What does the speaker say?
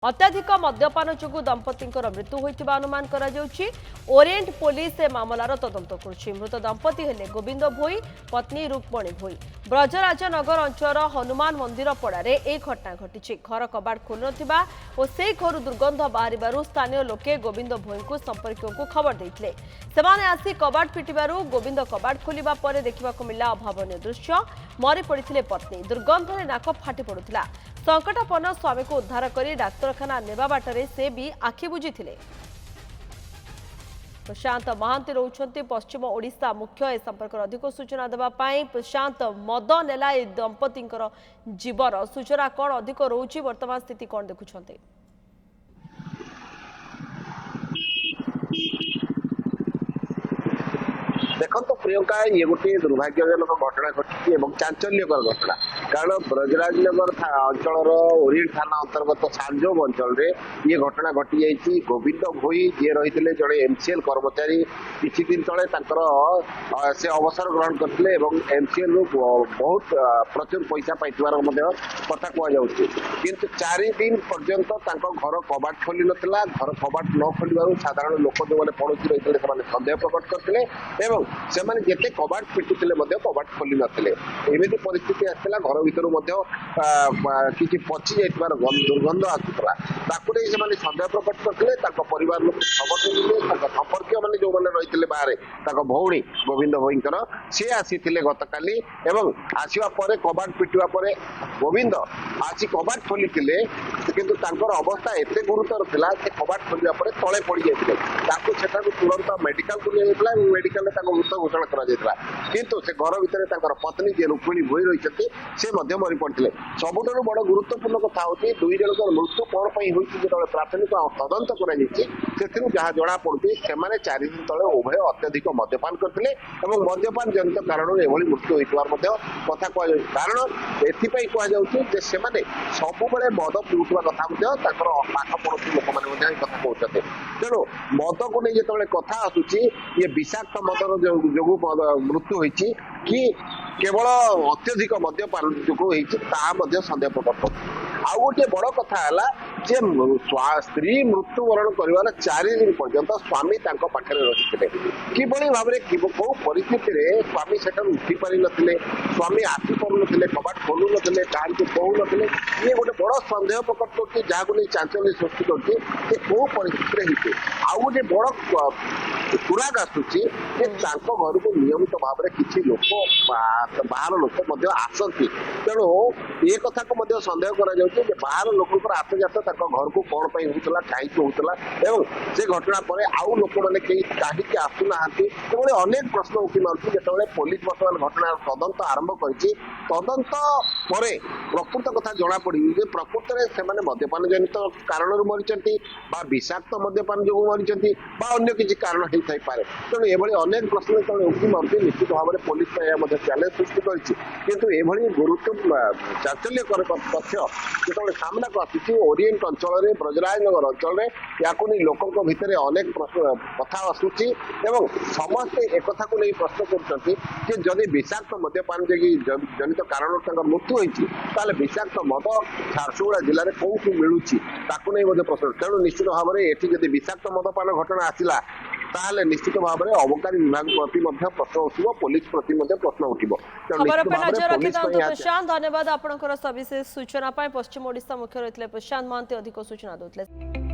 अत्याधिक मद्यपान जो दंपति मृत्यु होता अनुमान ओरिएंट पुलिस मामलार तदंत कर मृत दंपति हेले गोविंद भोई पत्नी रुक्मणी भोई ब्रजराज नगर अंचल हनुमान मंदिर पड़ारे एक घटना घटी घर कबाट खोल नथिबा और से घर दुर्गंध बाहर स्थानीय लोके गोविंद भोई को संपर्कों को खबर देते सेमाने आसी कबाट फिटिबारु गोविंद कबाट खोलिबा परे देखिबाकु मिला अभावनीय दृश्य मरी पड़िथिले पत्नी दुर्गंध नाक फाटी पड़ुथिला संकटापन्न स्वामी को उद्धार कर डाक्तरखाना नेबा बाटरे से भी आखि बुझीथिले। प्रशांत महांती रोचंती पश्चिम ओडिशा मुख्य ए संपर्क अधिक सूचना देबा पाई प्रशांत मद नेला ए दंपति जीवन सूचना कौन अधिक रोची वर्तमान स्थिति कौन देखुछंते? देखो तो प्रियंका ये गोटे दुर्भाग्यजनक घटना घटी चांचल्यकर घटना कारण ब्रजराजनगर अंचल ओरिएंट थाना अंतर्गत सांजोग अंचल ये घटना घटी जाइए। गोविंद भोई जी रही जड़े एमसीएल कर्मचारी किसी दिन तले से अवसर ग्रहण करते एमसीएल रु बहुत प्रचुर पैसा पाइबार कथा कहुच्छे किंतु 4 दिन पर्यंत घर कबाट खोली नाला घर कबाट न खोल साधारण लोक जो मैंने पड़ोसी रही सन्देह प्रकट करते सेमाने जेते कबाट पिटुले कबाट खोली नथिले एमिति परिस्थिति आसला घर भीतर किसी पची जाइबार दुर्गंध आसुला ताकू नहीं सेमाने सन्देह प्रकट करते परिवार लोक खबर देते संपर्क मैंने जो मैंने रही बाहर भौणी गोविंद भोईंकर सी आसी गतकाली आसवा पर कबाट पिटिबा पर गोविंद आसी कबाट खोली किंतु अवस्था एते गुरुतर थिला से कबाट खोलिया पर तले पड़ी जाते तुरंत मेडिकल को लिया मेडिकल मृत घोषणा करा किंतु से घर भितर पत्नी जी रुक्मिणी भोई रही से मरी पड़ते सबुठ बड़ गुरुत्वपूर्ण कथा होती दुई जन मृत्यु कौन जो प्राथमिक तदंत कर जहाँ जना पड़ती से 4 दिन तले उभय अत्यधिक मद्यपान करते मद्यपान जनित कारण एभली मृत्यु होता कथा कह कारण एथपाई कहुचे सब मद पिउवा कथा पाख पड़ोसी लोक मैंने कथा कहते तेणु मद को नहीं जो कथा आसूची ये विषाक्त मदर जो मृत्यु होती कि केवल अत्यधिक मद्यपान जो सन्देह प्रकट कर आ गोटे बड़ कथा है स्त्री मृत्युवरण कर 4 दिन पर्यंत स्वामी पाखे रही किभली भाव में कौ परिस्थिति में स्वामी से उठी पारि नथिले स्वामी आसी पार कबाट खोलू नथिले कान को कहू नथिले ये गोटे बड़ सन्देह प्रकट कर जहाँ नहीं चांचल्य सृष्टि कर कौ परिस्थिति आ गोटे बड़ खुराक आसूची घर को नियमित भाव में किसी लोक बाहर लोक आसती तेणु ये कथा को सन्देह कर बाहर लोक आतजात घर को कौन होता कहीं होता से घटना पर आउ लोक मैंने कहीं आसुना अनेक प्रश्न उठी मारूँ जो पुलिस बर्तमान घटना तदंत आरंभ कर तदंत पर प्रकृत कथा जना पड़ी प्रकृत में से मद्यपान जनित कारण मरी विषाक्त मद्यपान जो मरी अन्य किसी कारण होता है तेणु ये अनेक प्रश्न जो उठी मारूँ निश्चित भाव में पुलिस चैलेंज सृष्टि कर गुरुत्व चांचल्यकर तथ्य जो सामना को आसूची ओरिएंट अंचल ब्रजराजनगर अंचल या लोकों भितर अनेक कथा आसूची समस्ते एक को नहीं प्रश्न कर जदि विषाक्त मद्यपान जनित कारण मृत्यु होती विषाक्त मद झारसुगुड़ा जिले में कौटू मिलूँ नहीं प्रश्न तेणु निश्चित भाव में ये जब विषाक्त मदपान घटना आसला ताहले निश्चित भाव में अबकारी विभाग प्रति प्रश्न उठिबो पुलिस प्रति प्रश्न उठिबो खबर पे नजर रखि प्रशांत धन्यवाद आपनकर सविशेष सूचना पश्चिम ओडिशा मुख्य रही प्रशांत महांती अधिक सूचना देते।